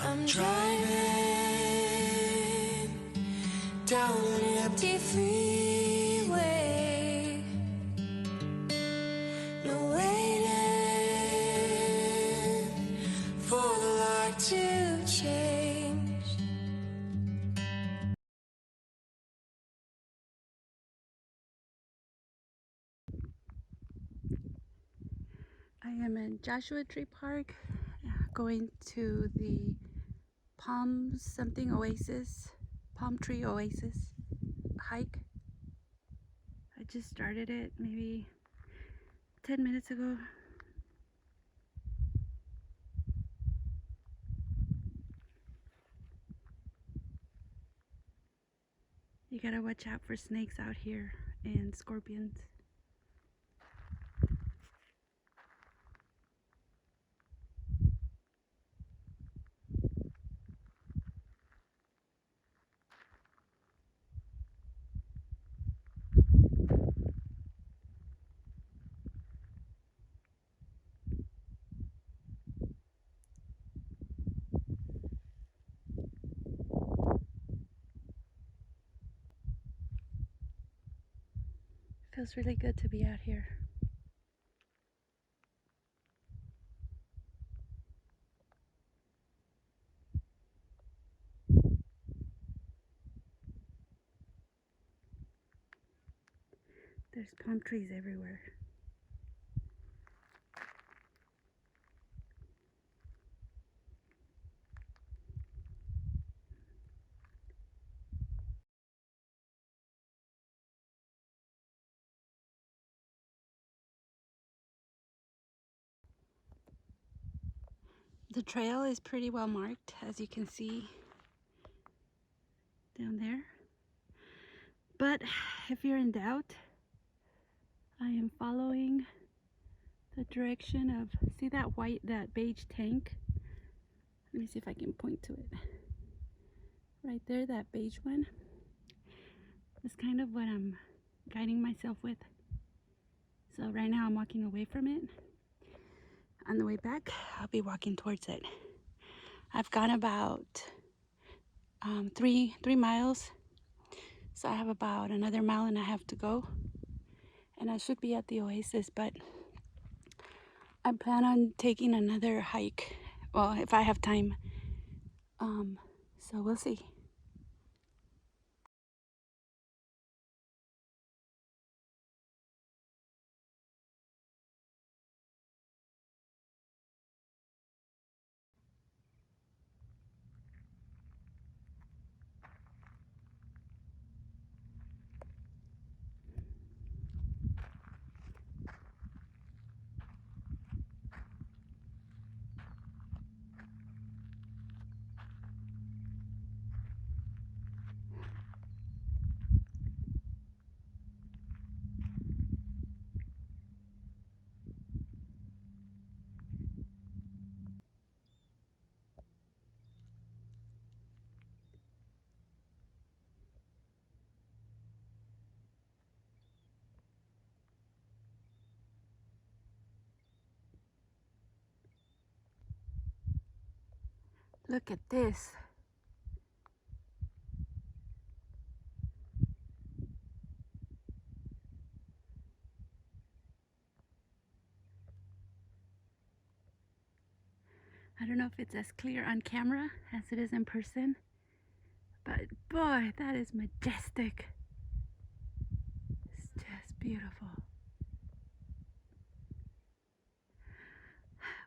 I'm driving down an empty freeway, no waiting for the light to change. I am in Joshua Tree Park, going to the Palm something Oasis, Palm Tree Oasis hike. I just started it maybe 10 minutes ago. You gotta watch out for snakes out here and scorpions. Feels really good to be out here. There's palm trees everywhere. The trail is pretty well marked, as you can see down there. But if you're in doubt, I am following the direction of, see that white, that beige tank? Let me see if I can point to it. Right there, that beige one. That's kind of what I'm guiding myself with. So right now I'm walking away from it. On the way back, I'll be walking towards it. I've gone about 3 miles. So I have about another mile and a half to go. And I should be at the Oasis, but I plan on taking another hike. Well, if I have time. So we'll see. Look at this. I don't know if it's as clear on camera as it is in person, but boy, that is majestic. It's just beautiful.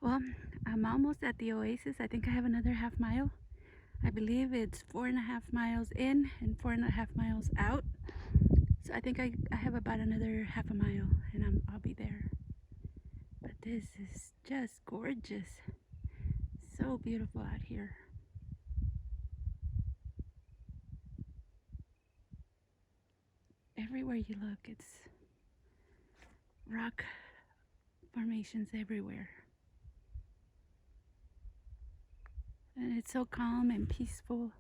Well, I'm almost at the Oasis. I think I have another half mile. I believe it's 4.5 miles in and 4.5 miles out. So I think I have about another half a mile and I'll be there. But this is just gorgeous. So beautiful out here. Everywhere you look, it's rock formations everywhere. And it's so calm and peaceful.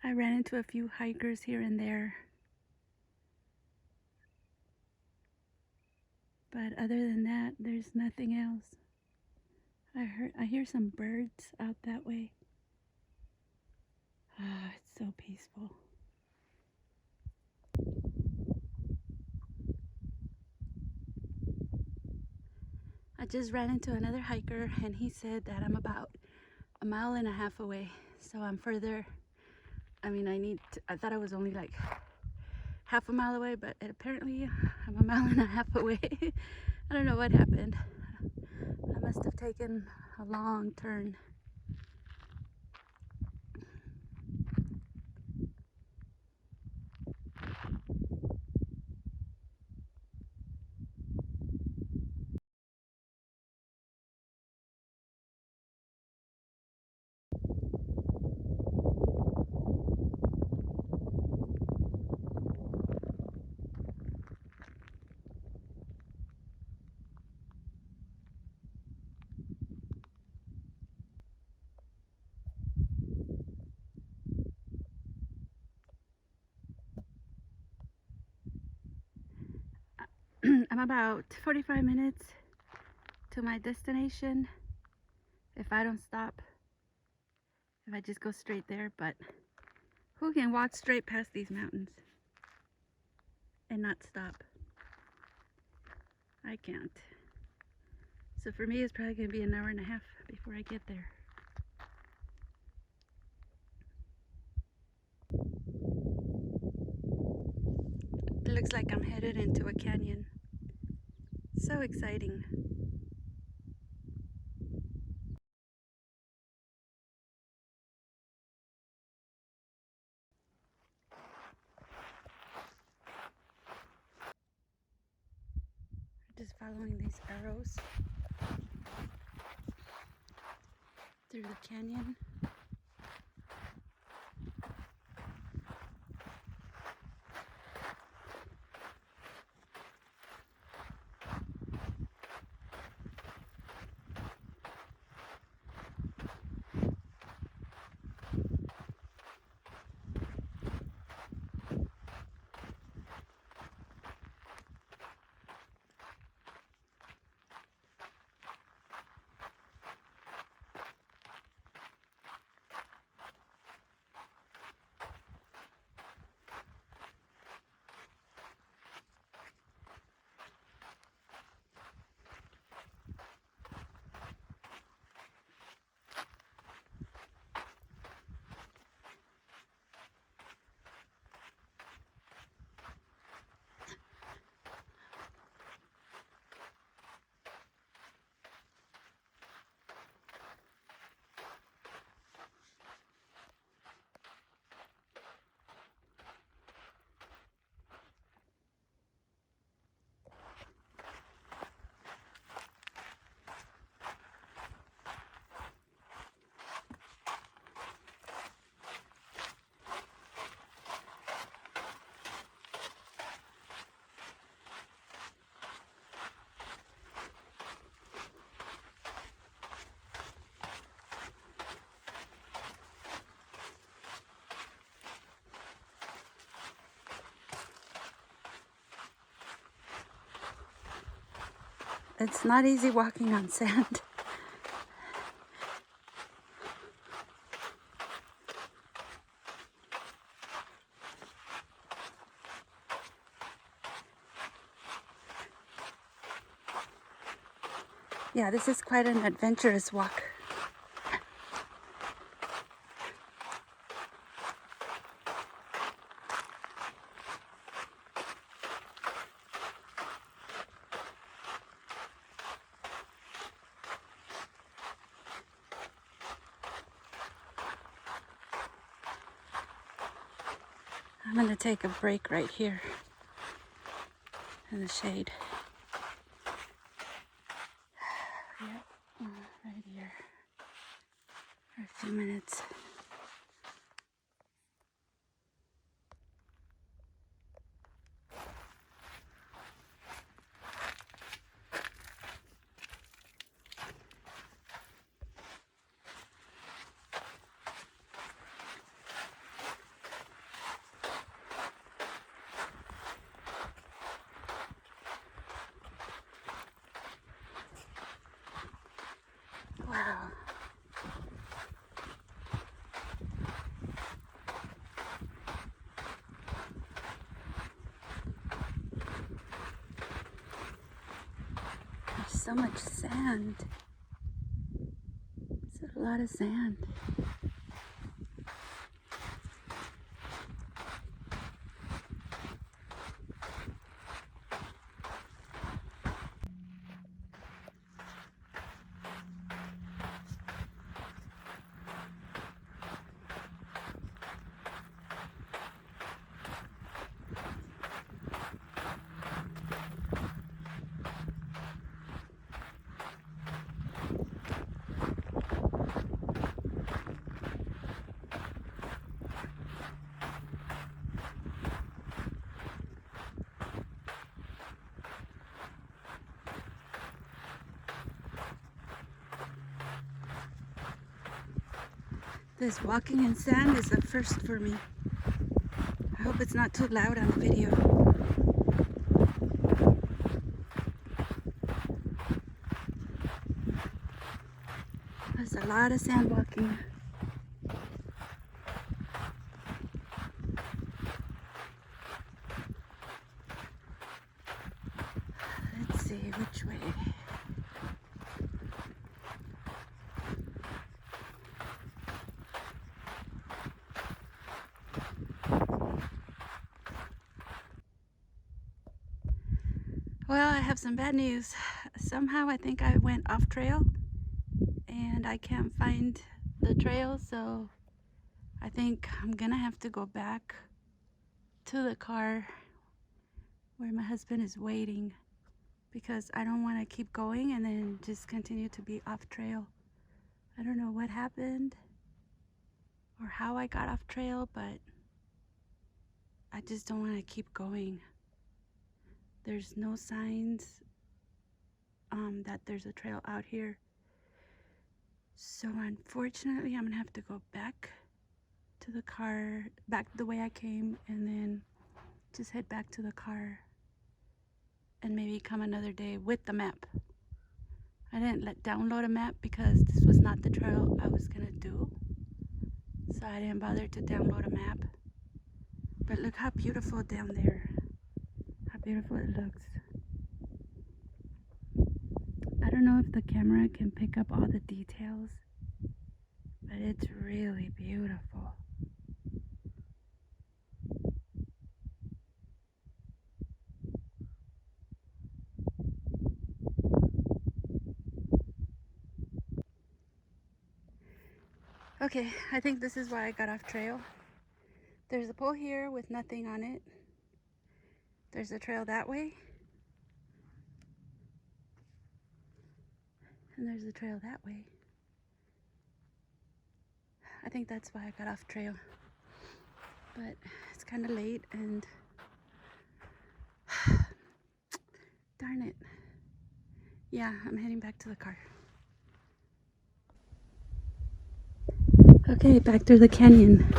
I ran into a few hikers here and there. But other than that, there's nothing else. I hear some birds out that way. Ah, it's so peaceful. I just ran into another hiker and he said that I'm about a mile and a half away. So I'm further. I mean, I thought I was only like half a mile away, but apparently I'm a mile and a half away. I don't know what happened. I must have taken a long turn. I'm about 45 minutes to my destination if I don't stop, if I just go straight there. But who can walk straight past these mountains and not stop? I can't. So for me, it's probably going to be an hour and a half before I get there. It looks like I'm headed into a canyon. So exciting. Just following these arrows through the canyon. It's not easy walking on sand. Yeah, this is quite an adventurous walk. I'm gonna take a break right here in the shade. Yep, right here for a few minutes. so much sand. It's a lot of sand. This walking in sand is a first for me. I hope it's not too loud on the video. There's a lot of sand walking. Let's see which way. Well, I have some bad news. Somehow I think I went off trail and I can't find the trail, so I think I'm gonna have to go back to the car where my husband is waiting, because I don't want to keep going and then just continue to be off trail. I don't know what happened or how I got off trail, but I just don't want to keep going. There's no signs that there's a trail out here. So unfortunately, I'm gonna have to go back to the car, back the way I came, and then just head back to the car and maybe come another day with the map. I didn't download a map because this was not the trail I was gonna do, so I didn't bother to download a map. But look how beautiful down there, how beautiful it looks. I don't know if the camera can pick up all the details, but it's really beautiful. Okay, I think this is why I got off trail. There's a pole here with nothing on it. There's a trail that way. And there's a trail that way. I think that's why I got off trail. But it's kind of late and darn it. Yeah, I'm heading back to the car. Okay, back through the canyon.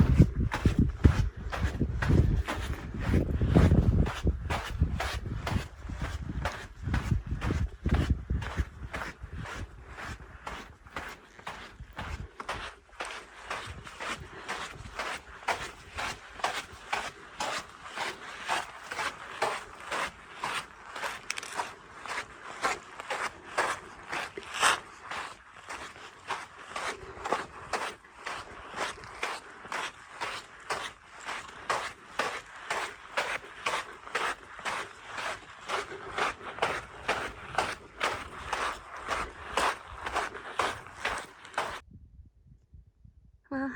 Well,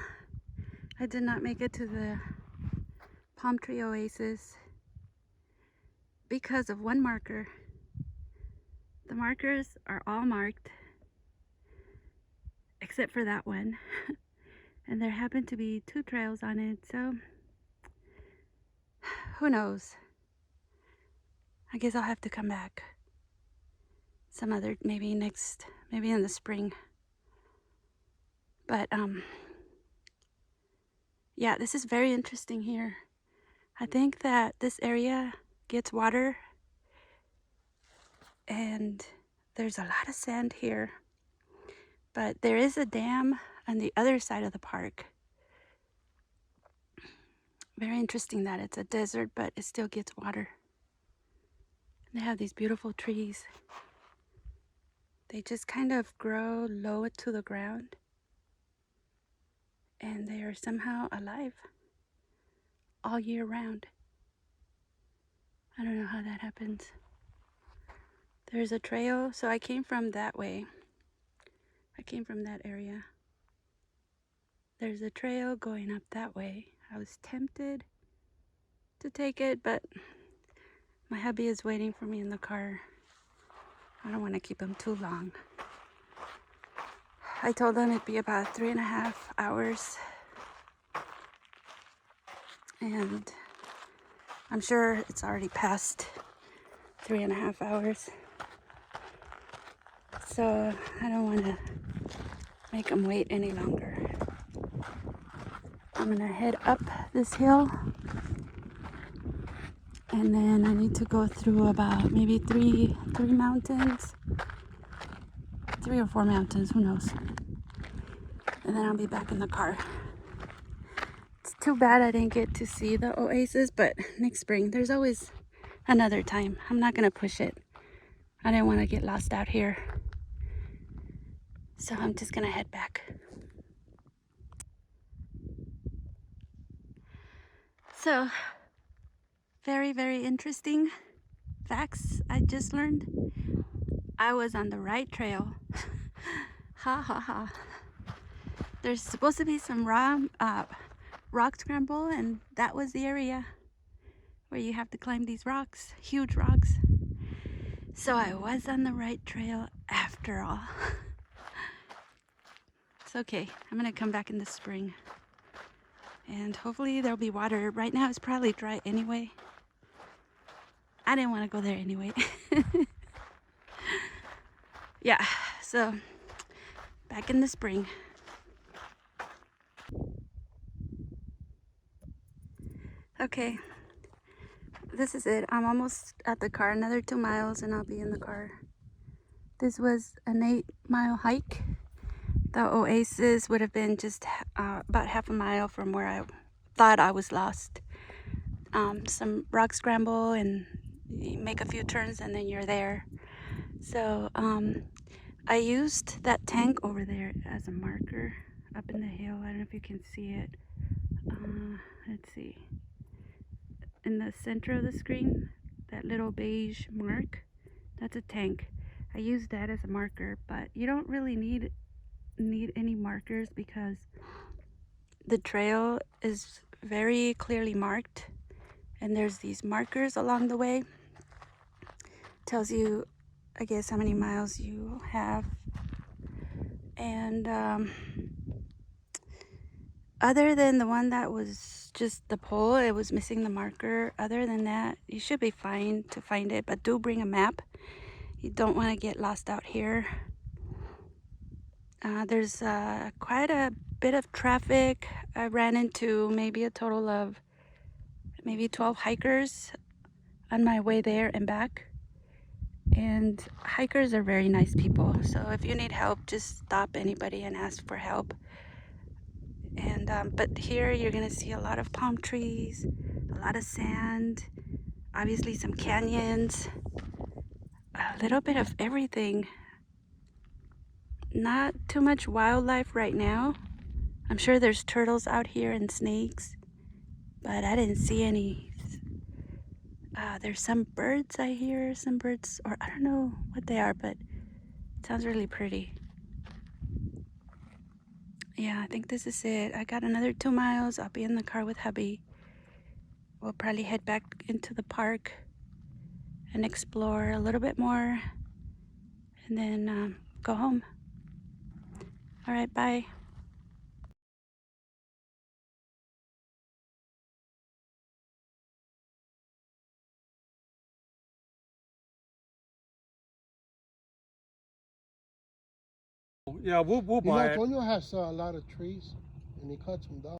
I did not make it to the palm tree oasis because of one marker. The markers are all marked except for that one. And there happened to be 2 trails on it, so who knows? I guess I'll have to come back some other, maybe in the spring. But yeah, this is very interesting here. I think that this area gets water and there's a lot of sand here, but there is a dam on the other side of the park. Very interesting that it's a desert, but it still gets water. They have these beautiful trees. They just kind of grow low to the ground, and they are somehow alive all year round. I don't know how that happens. There's a trail, so I came from that way. I came from that area. There's a trail going up that way. I was tempted to take it, but my hubby is waiting for me in the car. I don't want to keep him too long. I told him it'd be about 3.5 hours, and I'm sure it's already past 3.5 hours. So I don't want to make him wait any longer. I'm gonna head up this hill, and then I need to go through about maybe three mountains, 3 or 4 mountains, who knows. And then I'll be back in the car. It's too bad I didn't get to see the Oasis, but next spring, there's always another time. I'm not gonna push it. I didn't want to get lost out here. So I'm just gonna head back. So, very, very interesting facts I just learned. I was on the right trail. Ha ha ha. There's supposed to be some rock scramble, and that was the area where you have to climb these rocks, huge rocks. So I was on the right trail after all. It's okay. I'm gonna come back in the spring, and hopefully there'll be water. Right now it's probably dry anyway. I didn't want to go there anyway. Yeah, so back in the spring. Okay, this is it. I'm almost at the car. Another 2 miles and I'll be in the car. This was an 8-mile hike. The Oasis would have been just about half a mile from where I thought I was lost. Some rock scramble, and you make a few turns and then you're there. So I used that tank over there as a marker up in the hill. I don't know if you can see it. Let's see. In the center of the screen, that little beige mark, that's a tank. I used that as a marker, but you don't really need any markers because the trail is very clearly marked, and there's these markers along the way. Tells you, I guess, how many miles you have. And other than the one that was just the pole, it was missing the marker. Other than that, you should be fine to find it, but do bring a map. You don't want to get lost out here. There's quite a bit of traffic. I ran into maybe a total of maybe 12 hikers on my way there and back. And hikers are very nice people. So if you need help, just stop anybody and ask for help. And but here you're gonna see a lot of palm trees, a lot of sand, obviously some canyons, a little bit of everything. Not too much wildlife right now. I'm sure there's turtles out here and snakes, but I didn't see any. There's some birds I hear, some birds, or I don't know what they are, but it sounds really pretty. Yeah, I think this is it. I got another 2 miles. I'll be in the car with hubby. We'll probably head back into the park and explore a little bit more, and then go home. All right, bye. Yeah, we'll You know, buy it. Antonio has a lot of trees, and he cuts them down.